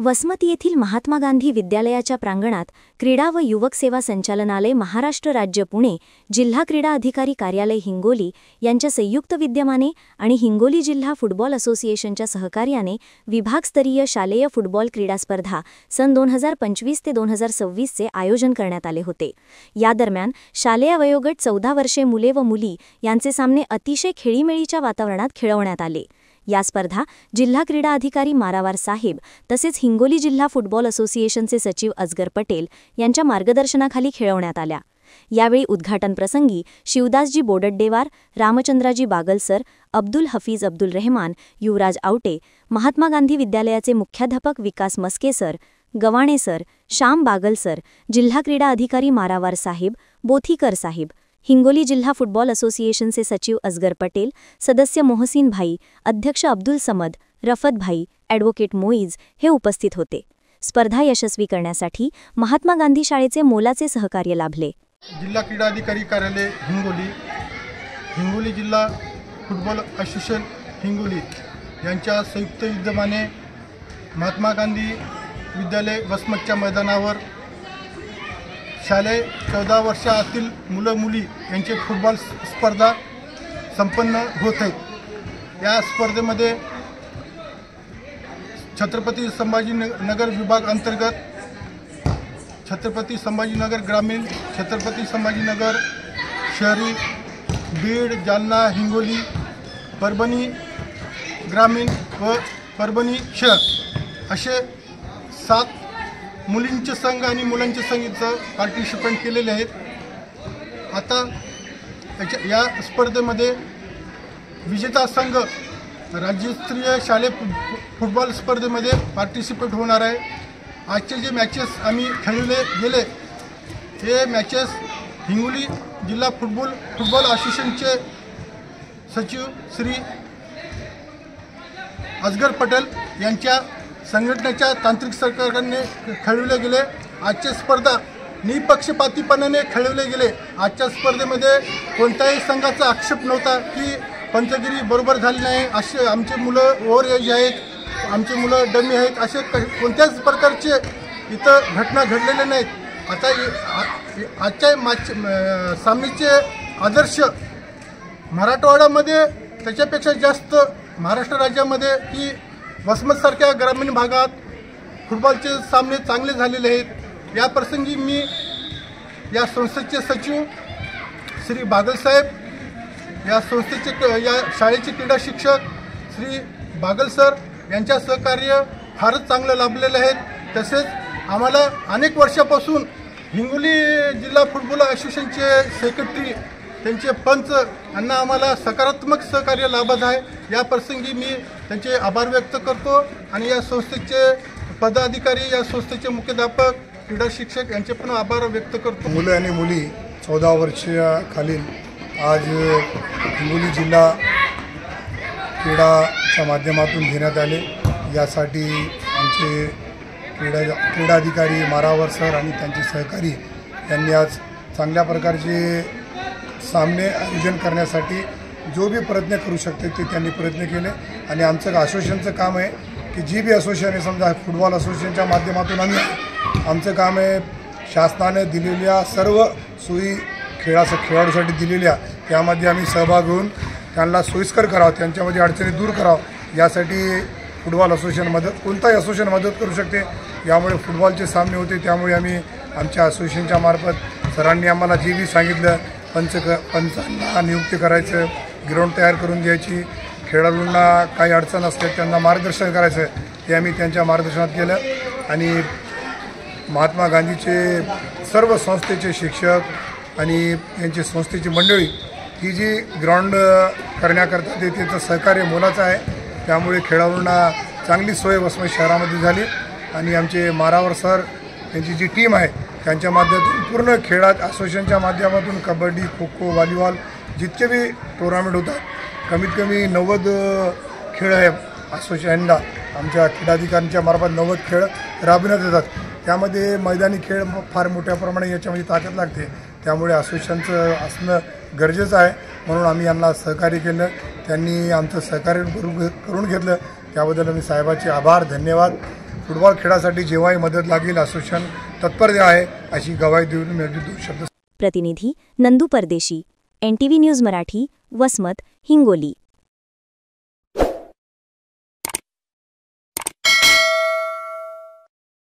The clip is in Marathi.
वसमत येथील महात्मा गांधी विद्यालयाच्या प्रांगणात क्रीडा व युवक सेवा संचालनालय महाराष्ट्र राज्य पुणे, जिल्हा क्रीडा अधिकारी कार्यालय हिंगोली यांच्या संयुक्त विद्यमाने आणि हिंगोली जिल्हा फुटबॉल असोसिएशनच्या सहकार्याने विभागस्तरीय शालेय फुटबॉल क्रीडा स्पर्धा सन 2025 ते 2026 चे आयोजन करण्यात आले होते। या दरम्यान शालेय वयोगट 14 वर्षे मुले व मुली यांचे सामने अतिशय खेळीमेळीच्या वातावरणात खेळवण्यात आले। या स्पर्धा जिल्हा क्रीडा अधिकारी मारावार साहेब तसेच हिंगोली जिल्हा फुटबॉल असोसिएशनचे सचिव अजगर पटेल यांच्या मार्गदर्शनाखाली खेळवण्यात आल्या। यावेळी उद्घाटन प्रसंगी शिवदासजी बोडड्डेवार, रामचंद्राजी बागलसर, अब्दुल हफीज अब्दुल रहमान, युवराज आवटे, महात्मा गांधी विद्यालयाचे मुख्याध्यापक विकास मस्के सर, गवाणे सर, श्याम बागलसर, जिल्हा क्रीडा अधिकारी मारावार साहेब, बोथीकर साहेब, हिंगोली जिल्हा फुटबॉल असोसिएशनचे सचिव अजगर पटेल, सदस्य मोहसिन भाई, अध्यक्ष अब्दुल समद, रफत भाई, ॲडव्होकेट मोईज हे उपस्थित होते। स्पर्धा यशस्वी करण्यासाठी महात्मा गांधी शाळेचे मोलाचे सहकार्य लाभले। जिल्हा क्रीडा अधिकारी कार्यालय हिंगोली, हिंगोली जिल्हा फुटबॉल असोसिएशन हिंगोली यांच्या संयुक्त विद्यमाने महात्मा गांधी विद्यालय वसमतच्या मैदानावर शालेय 14 वर्षातील मुलं मुली यांचे फुटबॉल स्पर्धा संपन्न होत आहेत। या स्पर्धेमध्ये छत्रपती संभाजीनगर विभाग अंतर्गत छत्रपती संभाजीनगर ग्रामीण, छत्रपती संभाजीनगर शहरी, बीड, जालना, हिंगोली, परभणी ग्रामीण व परभणी शहर असे 7 मुलींचे संघ आणि मुलांचे संघ इथं पार्टिसिपेंट केलेले आहेत। आता या स्पर्धेमध्ये विजेता संघ राज्यस्तरीय शालेय फुटबॉल स्पर्धेमध्ये पार्टिसिपेट होणार आहे। आजचे जे मॅचेस आम्ही खेळले गेले हे मॅचेस हिंगोली जिल्हा फुटबॉल असोसिएशनचे सचिव श्री अजगर पटेल यांच्या संघटनेच्या तांत्रिक सहकार्याने खेळवले गेले। आजच्या स्पर्धा निपक्षपातीपणाने खेळवले गेले। आजच्या स्पर्धेमध्ये कोणत्याही संघाचा आक्षेप नव्हता की पंचगिरी बरोबर झाली नाही, असे आमचे मुलं ओव्हर एज आहेत, आमचे मुलं डमी आहेत, असे कोणत्याच प्रकारचे इथं घटना घडलेल्या नाहीत। आता आजच्या सामन्याचे आदर्श मराठवाड्यामध्ये त्याच्यापेक्षा जास्त महाराष्ट्र राज्यामध्ये की वसमतसारख्या ग्रामीण भागात फुटबॉलचे सामने चांगले झालेले आहेत। या प्रसंगी मी या संस्थेचे सचिव श्री बागलसाहेब, या संस्थेचे या शाळेचे क्रीडा शिक्षक श्री बागलसर यांच्या सहकार्य फारच चांगलं लाभलेलं आहे। तसेच आम्हाला अनेक वर्षापासून हिंगोली जिल्हा फुटबॉल असोसिएशनचे सेक्रेटरी त्यांचे पंच यांना आम्हाला सकारात्मक सहकार्य लाभत आहे। या प्रसंगी मी त्यांचे आभार व्यक्त करतो आणि या संस्थेचे पदाधिकारी, या संस्थेचे मुख्याध्यापक, क्रीडा शिक्षक यांचे पण आभार व्यक्त करतो। मुलं आणि मुली 14 वर्षाखालील आज हिंगोली जिल्हा क्रीडाच्या माध्यमातून घेण्यात आले। यासाठी आमचे क्रीडा अधिकारी मारावर सर आणि त्यांचे सहकारी यांनी आज चांगल्या प्रकारचे सामने आयोजन करण्यासाठी जो भी प्रयत्न करू शकते ते त्यांनी प्रयत्न केले। आणि आमचं असोसिएशनचं काम आहे की जी बी असोसिएशन आहे, समजा फुटबॉल असोसिएशनच्या माध्यमातून आमचं काम आहे शासनाने दिलेल्या सर्व सोयी खेळाडूसाठी दिलेल्या त्यामध्ये आम्ही सहभाग घेऊन त्यांना सोयीस्कर करावं, त्यांच्यामध्ये अडचणी दूर करावं। यासाठी फुटबॉल असोसिएशन कोणताही असोसिएशन मदत करू शकते। यामुळे फुटबॉलचे सामने होते, त्यामुळे आम्ही आमच्या असोसिएशनच्या मार्फत सरांनी आम्हाला जे बी सांगितलं पंचांना नियुक्ती करायचं, ग्राउंड तयार करून द्यायची, खेळाडूंना काही अडचण असते त्यांना मार्गदर्शन करायचं, ते आम्ही त्यांच्या मार्गदर्शनात केलं। आणि महात्मा गांधीचे सर्व संस्थेचे शिक्षक आणि यांची संस्थेची मंडळी ही जी ग्राउंड करण्याकरता ते त्यांचं सहकार्य मोलाचं आहे। त्यामुळे खेळाडूंना चांगली सोय वसमत शहरामध्ये झाली। आणि आमचे मारावर सर यांची जी टीम आहे त्यांच्या माध्यमातून पूर्ण खेळात असोसिएशनच्या माध्यमातून कबड्डी, खो खो, व्हॉलीबॉल जितके बी टुर्नामेंट होतात, कमीत कमी 90 खेळ आहे असोसिएशनला आमच्या क्रीडाधिकाऱ्यांच्या मार्फत 90 खेळ राबविण्यात येतात। त्यामध्ये मैदानी खेळ फार मोठ्या प्रमाणात याच्यामध्ये ताकद लागते, त्यामुळे असोसिएशनचं असणं गरजेचं आहे। म्हणून आम्ही यांना सहकार्य केलं, त्यांनी आमचं सहकार्य करून घेतलं, त्याबद्दल आम्ही साहेबांचे आभार, धन्यवाद। फुटबॉल खेळासाठी जेव्हाही मदत लागेल असोसिएशन तत्पर आहे अशी गवाही देऊन मी 2 शब्द. प्रतिनिधी नंदू परदेशी, NTV न्यूज मराठी, वसमत, हिंगोली.